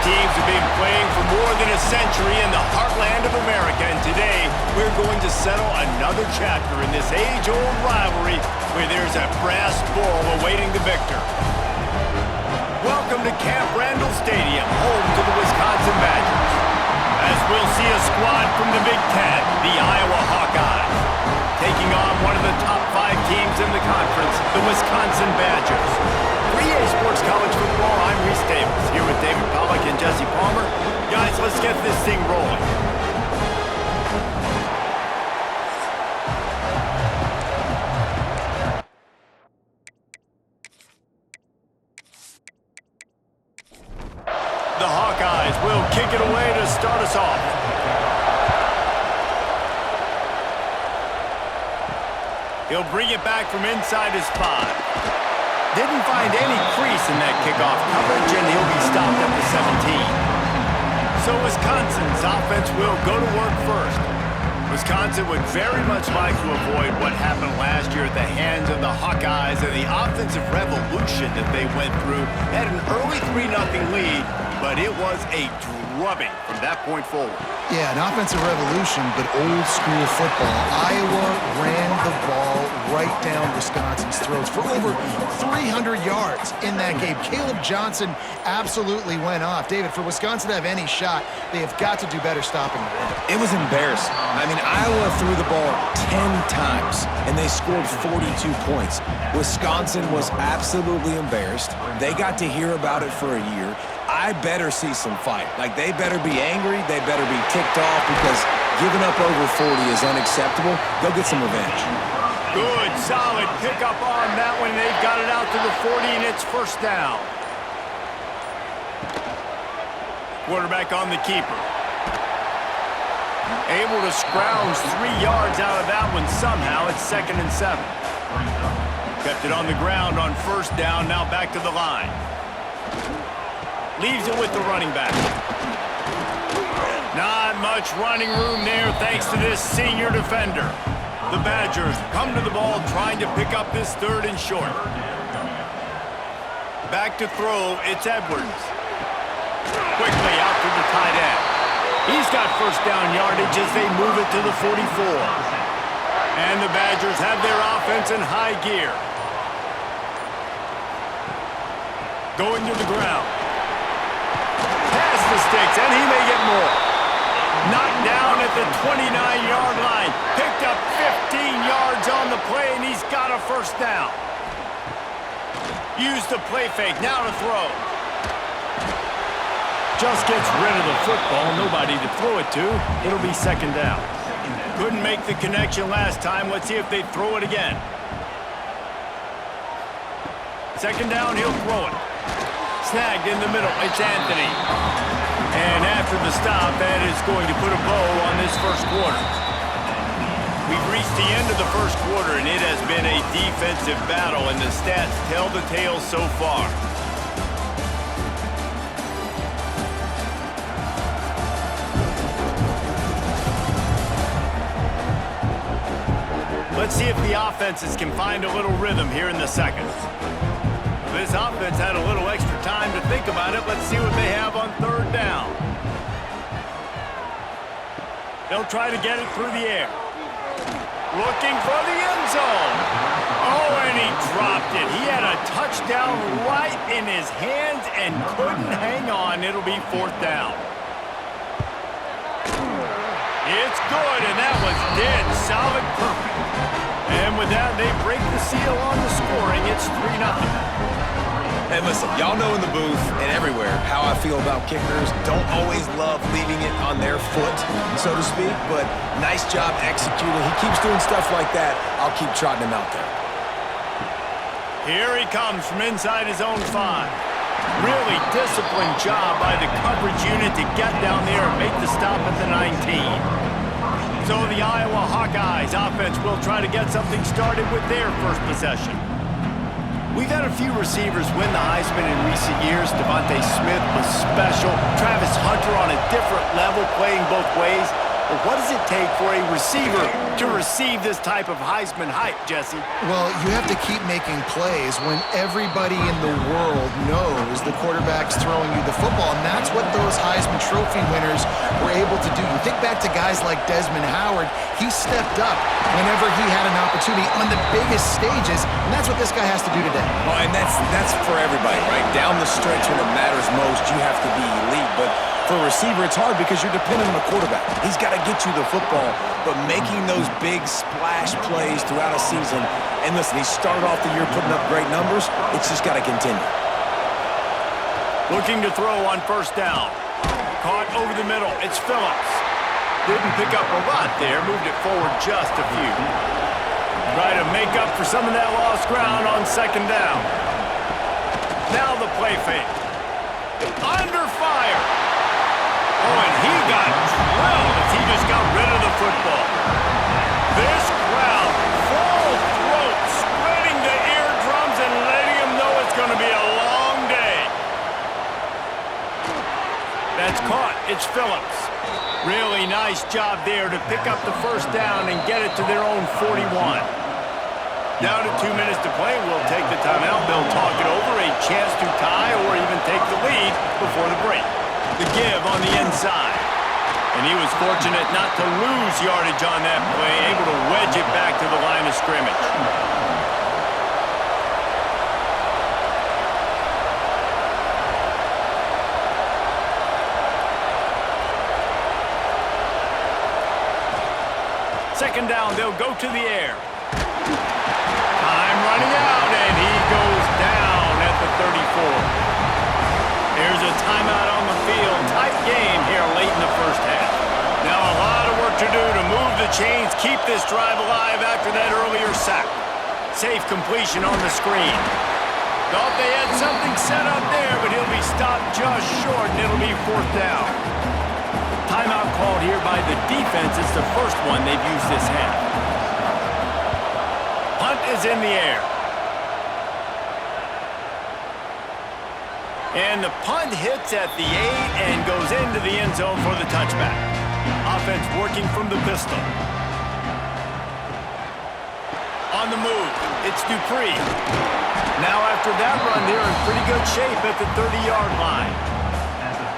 teams have been playing for more than a century in the heartland of America, and today we're going to settle another chapter in this age-old rivalry where there's a brass bull awaiting the victor. Welcome to Camp Randall Stadium, home to the Wisconsin Badgers. As we'll see a squad from the Big Ten, the Iowa Hawkeyes, taking on one of the top 5 teams in the conference, the Wisconsin Badgers. For EA Sports College Football, I'm Reese Davis, here with David Pollack and Jesse Palmer. Guys, let's get this thing rolling. The Hawkeyes will kick it away to start us off. He'll bring it back from inside his 5. Didn't find any crease in that kickoff coverage, and he'll be stopped at the 17. So Wisconsin's offense will go to work first. Wisconsin would very much like to avoid what happened last year at the hands of the Hawkeyes and the offensive revolution that they went through. Had an early 3-0 lead, but it was a drubbing from that point forward. Yeah, an offensive revolution, but old school football. Iowa ran the ball right down Wisconsin's throats for over 300 yards in that game. Caleb Johnson absolutely went off. David, for Wisconsin to have any shot, they have got to do better stopping the run. It was embarrassing. I mean, Iowa threw the ball 10 times, and they scored 42 points. Wisconsin was absolutely embarrassed. They got to hear about it for a year. I better see some fight. Like, they better be angry. They better be ticked off because giving up over 40 is unacceptable. Go get some revenge. Good, solid pickup on that one. They've got it out to the 40, and it's first down. Quarterback on the keeper. Able to scrounge 3 yards out of that one somehow. It's 2nd and 7. Kept it on the ground on first down. Now back to the line. Leaves it with the running back. Not much running room there thanks to this senior defender. The Badgers come to the ball trying to pick up this 3rd and short. Back to throw, it's Edwards. Quickly out to the tight end. He's got first down yardage as they move it to the 44. And the Badgers have their offense in high gear. Going to the ground. Pass the sticks, and he may get more. Knocked down at the 29-yard line. Picked up 15 yards on the play, and he's got a first down. Used the play fake, now to throw. Just gets rid of the football, nobody to throw it to. It'll be 2nd down. Couldn't make the connection last time. Let's see if they throw it again. 2nd down, he'll throw it. Snagged in the middle, it's Anthony. And after the stop, that is going to put a bow on this first quarter. We've reached the end of the first quarter, and it has been a defensive battle, and the stats tell the tale so far. Let's see if the offenses can find a little rhythm here in the second. This offense had a little extra time to think about it. Let's see what they have on 3rd down. They'll try to get it through the air. Looking for the end zone. Oh, and he dropped it. He had a touchdown right in his hands and couldn't hang on. It'll be 4th down. It's good, and that was dead solid perfect. And with that, they break the seal on the scoring. It's 3-0. And listen, y'all know in the booth and everywhere how I feel about kickers. Don't always love leaving it on their foot, so to speak, but nice job executing. He keeps doing stuff like that. I'll keep trotting him out there. Here he comes from inside his own 5. Really disciplined job by the coverage unit to get down there and make the stop at the 19. So the Iowa Hawkeyes offense will try to get something started with their first possession. We've had a few receivers win the Heisman in recent years. Devontae Smith was special. Travis Hunter on a different level, playing both ways. But what does it take for a receiver to receive this type of Heisman hype, Jesse? Well, you have to keep making plays when everybody in the world knows the quarterback's throwing you the football, and that's what those those Heisman Trophy winners were able to do. You think back to guys like Desmond Howard, he stepped up whenever he had an opportunity on the biggest stages, and that's what this guy has to do today. Well, and that's for everybody, right? Down the stretch when it matters most, you have to be elite, but for a receiver, it's hard because you're dependent on a quarterback. He's got to get you the football, but making those big splash plays throughout a season, and listen, he started off the year putting up great numbers. It's just got to continue. Looking to throw on first down. Caught over the middle. It's Phillips. Didn't pick up a lot there. Moved it forward just a few. Try to make up for some of that lost ground on second down. Now the play fake. Under fire. Oh, and he got drilled as he just got rid of the football. This crowd, full throat, spreading the eardrums and letting him know it's going to be a long day. That's caught. It's Phillips. Really nice job there to pick up the first down and get it to their own 41. Down to 2 minutes to play. We'll take the timeout. They'll talk it over. A chance to tie or even take the lead before the break. The give on the inside. And he was fortunate not to lose yardage on that play, able to wedge it back to the line of scrimmage. Second down, they'll go to the air. Time running out, and he goes down at the 34. There's a timeout on the field. Tight game here late in the first half. Now a lot of work to do to move the chains, keep this drive alive after that earlier sack. Safe completion on the screen. Thought they had something set up there, but he'll be stopped just short, and it'll be fourth down. Timeout called here by the defense. It's the first one they've used this half. Punt is in the air. And the punt hits at the 8 and goes into the end zone for the touchback. Offense working from the pistol. On the move, it's Dupree. Now after that run, they're in pretty good shape at the 30-yard line.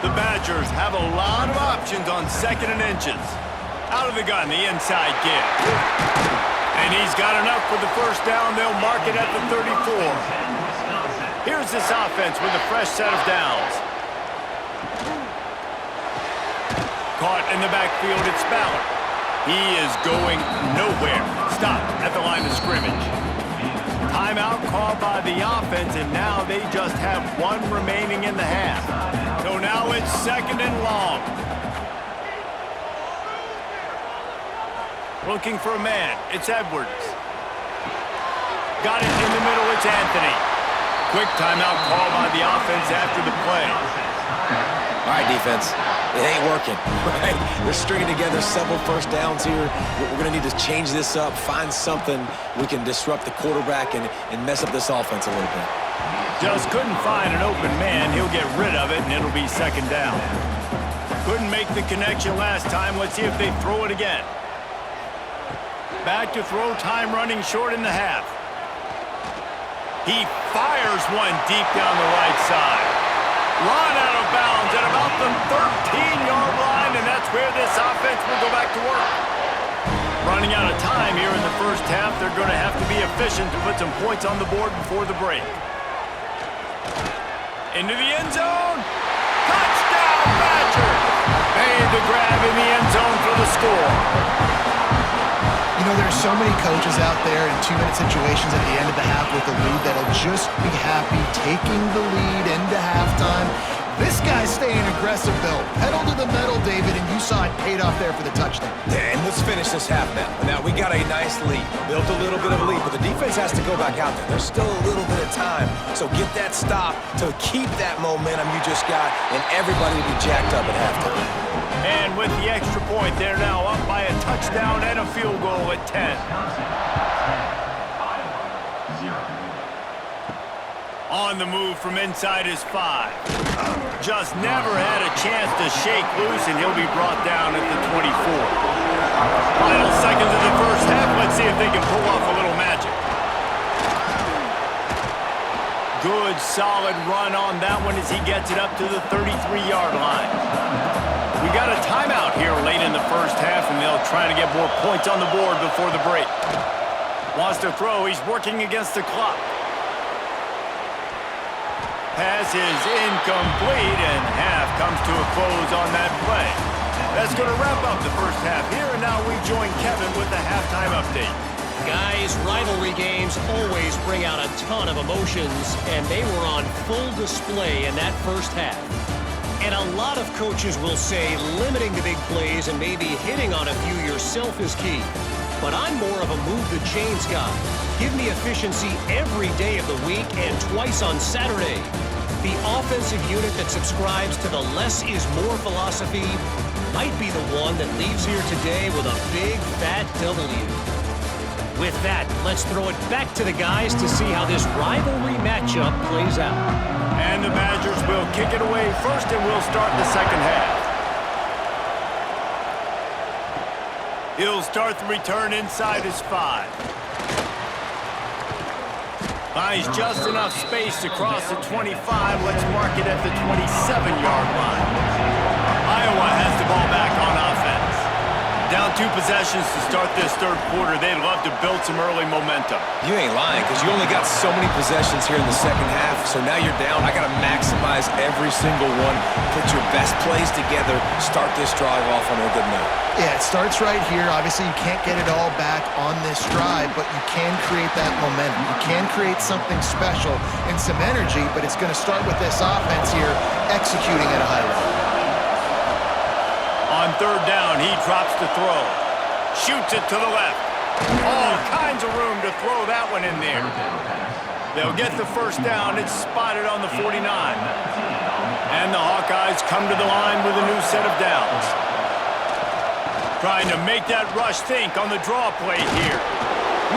The Badgers have a lot of options on second and inches. Out of the gun, the inside give. And he's got enough for the first down. They'll mark it at the 34. Here's this offense with a fresh set of downs. Caught in the backfield, it's Ballard. He is going nowhere. Stopped at the line of scrimmage. Timeout called by the offense, and now they just have one remaining in the half. So now it's second and long. Looking for a man. It's Edwards. Got it in the middle. It's Anthony. Quick timeout call by the offense after the play. All right, defense. It ain't working. Right? They're stringing together several first downs here. We're going to need to change this up, find something we can disrupt the quarterback and mess up this offense a little bit. Just couldn't find an open man. He'll get rid of it, and it'll be second down. Couldn't make the connection last time. Let's see if they throw it again. Back to throw, time running short in the half. He fires one deep down the right side. Run out of bounds at about the 13-yard line, and that's where this offense will go back to work. Running out of time here in the first half, they're going to have to be efficient to put some points on the board before the break. Into the end zone. Touchdown, Badgers! Made the grab in the end zone for the score. You know, there's so many coaches out there in 2-minute situations at the end of the half with the lead that'll just be happy taking the lead into halftime. This guy's staying aggressive, though. Pedal to the metal, David, and you saw it paid off there for the touchdown. Yeah, and let's finish this half now. Now, we got a nice lead. Built a little bit of a lead, but the defense has to go back out there. There's still a little bit of time. So get that stop to keep that momentum you just got, and everybody will be jacked up at halftime. And with the extra point, they're now up by a touchdown and a field goal at 10. On the move from inside his 5. Just never had a chance to shake loose, and he'll be brought down at the 24. Final seconds of the first half. Let's see if they can pull off a little magic. Good, solid run on that one as he gets it up to the 33-yard line. We got a timeout here late in the first half, and they'll try to get more points on the board before the break. Wants to throw. He's working against the clock. Pass is incomplete, and half comes to a close on that play. That's going to wrap up the first half here, and now we join Kevin with the halftime update. Guys, rivalry games always bring out a ton of emotions, and they were on full display in that first half. And a lot of coaches will say limiting the big plays and maybe hitting on a few yourself is key. But I'm more of a move-the-chains guy. Give me efficiency every day of the week and twice on Saturday. The offensive unit that subscribes to the less is more philosophy might be the one that leaves here today with a big, fat W. With that, let's throw it back to the guys to see how this rivalry matchup plays out. And the Badgers will kick it away first, and we'll start the second half. He'll start the return inside his 5. Finds just enough space to cross the 25. Let's mark it at the 27-yard line. Iowa has the ball back on offense. Down 2 possessions to start this third quarter. They'd love to build some early momentum. You ain't lying, because you only got so many possessions here in the second half, so now you're down. I got to maximize every single one. Put your best plays together. Start this drive off on a good note. Yeah, it starts right here. Obviously, you can't get it all back on this drive, but you can create that momentum. You can create something special and some energy, but it's going to start with this offense here executing at a high level. On third down, he drops to throw. Shoots it to the left. All kinds of room to throw that one in there. They'll get the first down. It's spotted on the 49. And the Hawkeyes come to the line with a new set of downs. Trying to make that rush think on the draw play here.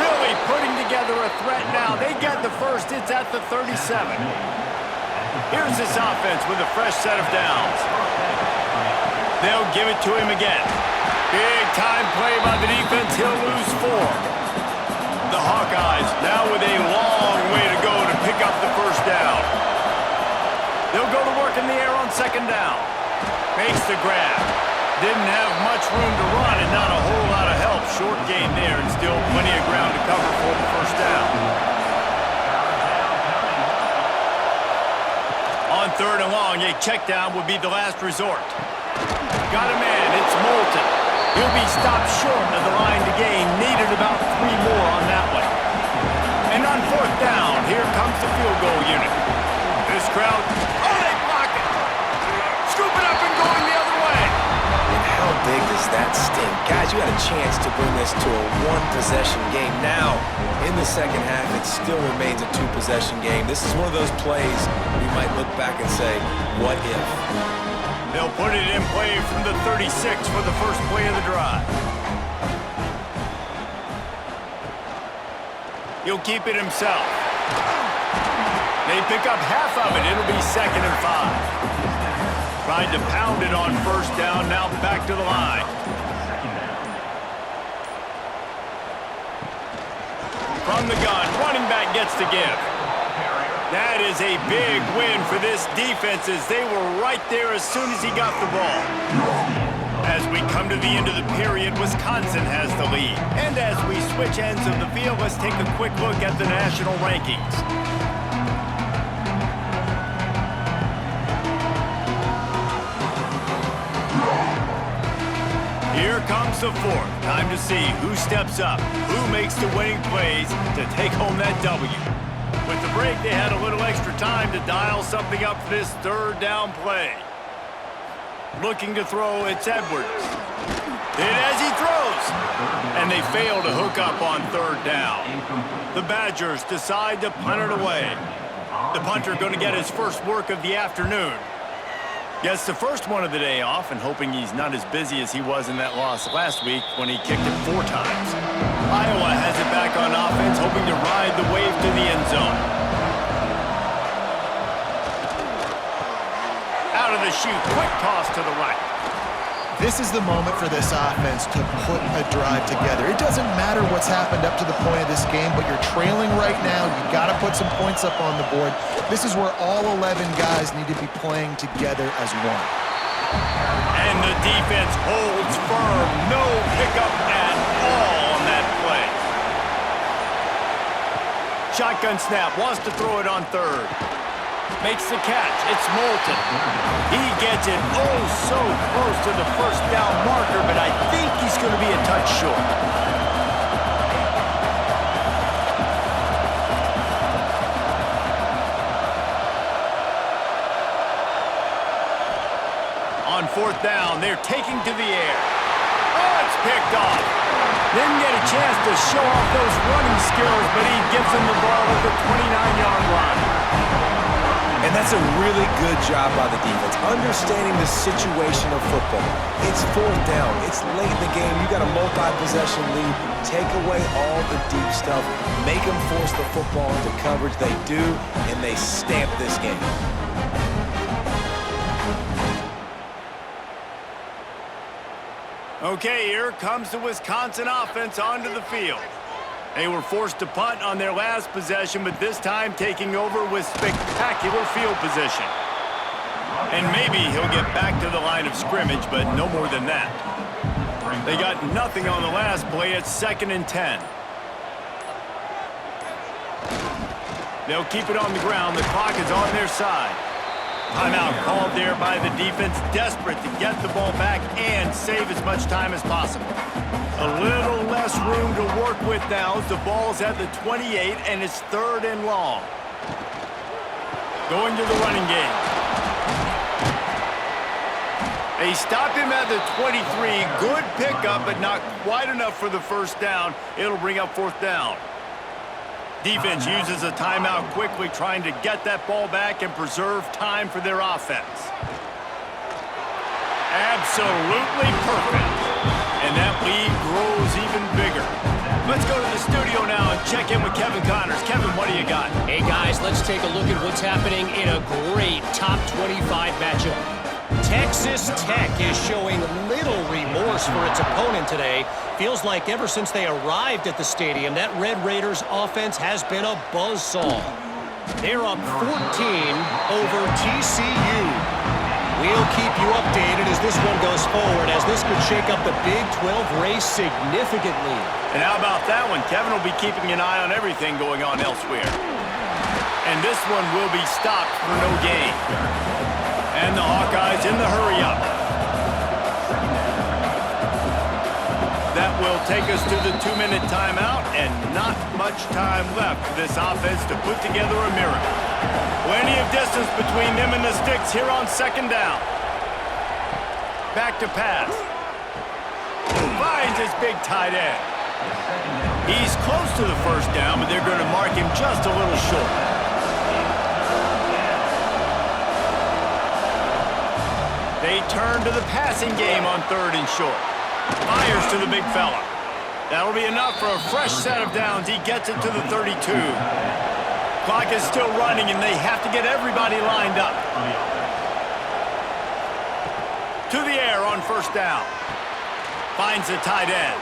Really putting together a threat now. They get the first. It's at the 37. Here's this offense with a fresh set of downs. They'll give it to him again. Big time play by the defense. He'll lose 4. The Hawkeyes now with a long way to go to pick up the first down. They'll go to work in the air on second down. Makes the grab. Didn't have much room to run and not a whole lot of help. Short game there and still plenty of ground to cover for the first down. On third and long, a check down would be the last resort. Got a man, it's Moulton. He'll be stopped short of the line to gain. Needed about 3 more on that one. And on fourth down, here comes the field goal unit. This crowd, oh, they block it. Scoop it up and going the other way. And how big does that sting? Guys, you had a chance to bring this to a 1-possession game. Now, in the second half, it still remains a 2-possession game. This is one of those plays we might look back and say, what if? They'll put it in play from the 36 for the first play of the drive. He'll keep it himself. They pick up half of it. It'll be 2nd and 5. Tried to pound it on first down. Now back to the line. From the gun, running back gets to give. That is a big win for this defense as they were right there as soon as he got the ball. As we come to the end of the period, Wisconsin has the lead. And as we switch ends of the field, let's take a quick look at the national rankings. Here comes the fourth. Time to see who steps up, who makes the winning plays to take home that W. With the break, they had a little extra time to dial something up for this third down play. Looking to throw, it's Edwards. And as he throws, and they fail to hook up on third down. The Badgers decide to punt it away. The punter going to get his first work of the afternoon. Gets the first one of the day off and hoping he's not as busy as he was in that loss last week when he kicked it 4 times. Iowa has it back on offense, hoping to ride the wave to the end zone. Out of the chute, quick toss to the right. This is the moment for this offense to put a drive together. It doesn't matter what's happened up to the point of this game, but you're trailing right now. You got to put some points up on the board. This is where all 11 guys need to be playing together as one. And the defense holds firm. No pickup at all on that play. Shotgun snap, wants to throw it on third. Makes the catch. It's Moulton. He gets it oh so close to the first down marker, but I think he's going to be a touch short. On fourth down, they're taking to the air. Oh, it's picked off. Didn't get a chance to show off those running skills, but he gives them the ball at the 29-yard line. And that's a really good job by the defense, understanding the situation of football. It's fourth down. It's late in the game. You got a multi-possession lead. Take away all the deep stuff. Make them force the football into coverage. They do, and they stamp this game. Okay, here comes the Wisconsin offense onto the field. They were forced to punt on their last possession, but this time taking over with spectacular field position. And maybe he'll get back to the line of scrimmage, but no more than that. They got nothing on the last play. It's 2nd and 10. They'll keep it on the ground. The clock is on their side. Timeout called there by the defense, desperate to get the ball back and save as much time as possible. A little less room to work with now as the ball's at the 28 and it's 3rd and long. Going to the running game. They stop him at the 23. Good pickup, but not quite enough for the first down. It'll bring up 4th down. Defense uses a timeout quickly, trying to get that ball back and preserve time for their offense. Absolutely perfect. And that lead grows even bigger. Let's go to the studio now and check in with Kevin Connors. Kevin, what do you got? Hey, guys, let's take a look at what's happening in a great top 25 matchup. Texas Tech is showing little remorse for its opponent today. Feels like ever since they arrived at the stadium, that Red Raiders offense has been a buzzsaw. They're up 14 over TCU. We'll keep you updated as this one goes forward, as this could shake up the Big 12 race significantly. And how about that one? Kevin will be keeping an eye on everything going on elsewhere. And this one will be stopped for no gain. And the Hawkeyes in the hurry-up. That will take us to the 2-minute timeout, and not much time left for this offense to put together a miracle. Plenty of distance between them and the sticks here on 2nd down. Back to pass. Finds his big tight end. He's close to the first down, but they're going to mark him just a little short. They turn to the passing game on 3rd and short. Fires to the big fella. That'll be enough for a fresh set of downs. He gets it to the 32. Clock is still running, and they have to get everybody lined up. To the air on 1st down. Finds the tight end.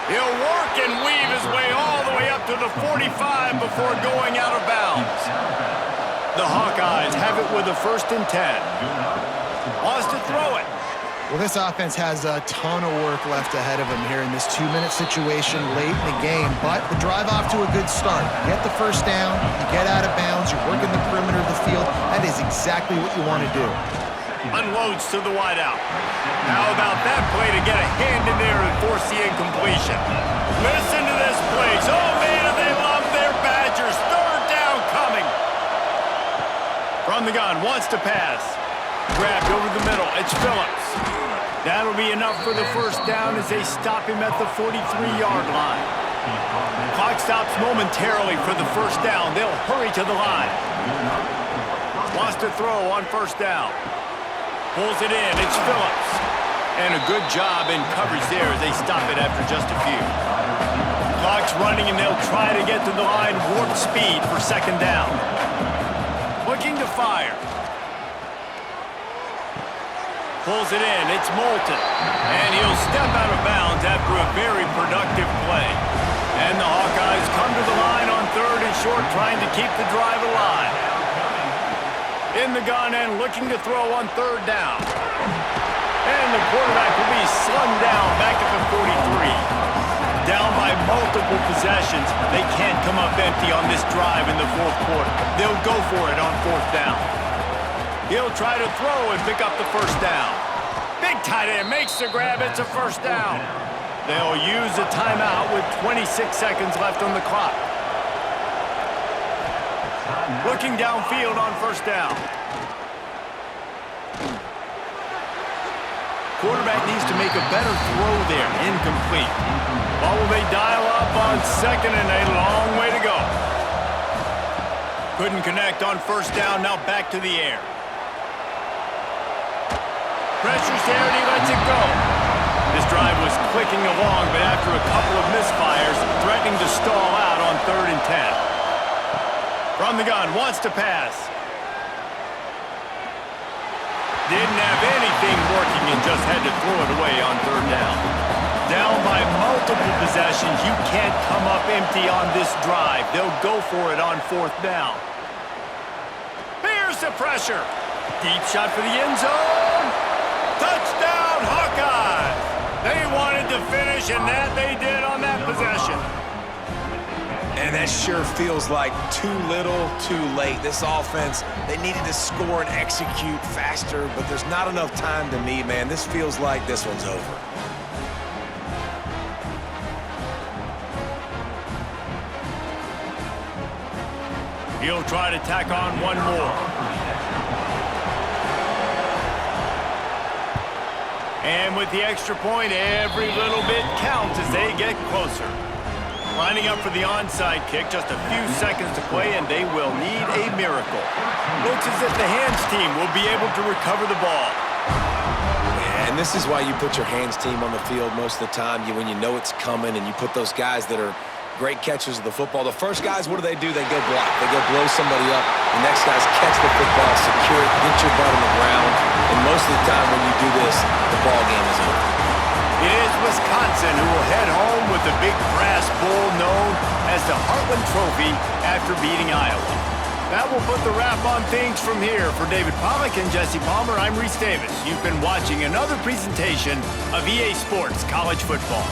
He'll work and weave his way all the way up to the 45 before going out of bounds. The Hawkeyes have it with a 1st and 10. Wants to throw it. Well, this offense has a ton of work left ahead of them here in this 2-minute situation late in the game, but the drive off to a good start. You get the first down, you get out of bounds, you're working the perimeter of the field. That is exactly what you want to do. Unloads to the wideout. How about that play to get a hand in there and force the incompletion? Listen to this place. Oh, man, they love their Badgers. 3rd down coming. From the gun, wants to pass. Grabbed over the middle. It's Phillips. That'll be enough for the first down as they stop him at the 43-yard line. Clock stops momentarily for the first down. They'll hurry to the line. Wants to throw on 1st down. Pulls it in. It's Phillips. And a good job in coverage there as they stop it after just a few. Clock's running, and they'll try to get to the line warp speed for 2nd down. Looking to fire. Pulls it in. It's Moulton. And he'll step out of bounds after a very productive play. And the Hawkeyes come to the line on 3rd and short, trying to keep the drive alive. In the gun and looking to throw on 3rd down. quarterback will be slung down back at the 43. Down by multiple possessions, they can't come up empty on this drive in the fourth quarter. They'll go for it on fourth down. He'll try to throw and pick up the first down. Big tight end makes the grab. It's a first down. They'll use a timeout with 26 seconds left on the clock. Looking downfield on first down. Quarterback needs to make a better throw there. Incomplete. Or will they dial up on second and a long way to go? Couldn't connect on first down. Now back to the air. Pressure's there and he lets it go. This drive was clicking along, but after a couple of misfires, threatening to stall out on 3rd and 10. From the gun, wants to pass. Didn't have anything working and just had to throw it away on 3rd down. Down by multiple possessions, you can't come up empty on this drive. They'll go for it on 4th down. Here's the pressure. Deep shot for the end zone. Touchdown, Hawkeyes! They wanted to finish, and that they did on that possession. And that sure feels like too little, too late. This offense, they needed to score and execute faster, but there's not enough time to me, man. This feels like this one's over. He'll try to tack on one more. And with the extra point, every little bit counts as they get closer. Lining up for the onside kick, just a few seconds to play, and they will need a miracle. Looks as if the hands team will be able to recover the ball. And this is why you put your hands team on the field most of the time, when you know it's coming, and you put those guys that are great catchers of the football. The first guys, what do? They go block. They go blow somebody up. The next guys catch the football, secure it, get your butt on the ground. And most of the time when you do this, the ball game is over. It is Wisconsin who will head home with the big brass bull known as the Heartland Trophy after beating Iowa. That will put the wrap on things from here. For David Pollack and Jesse Palmer, I'm Reese Davis. You've been watching another presentation of EA Sports College Football.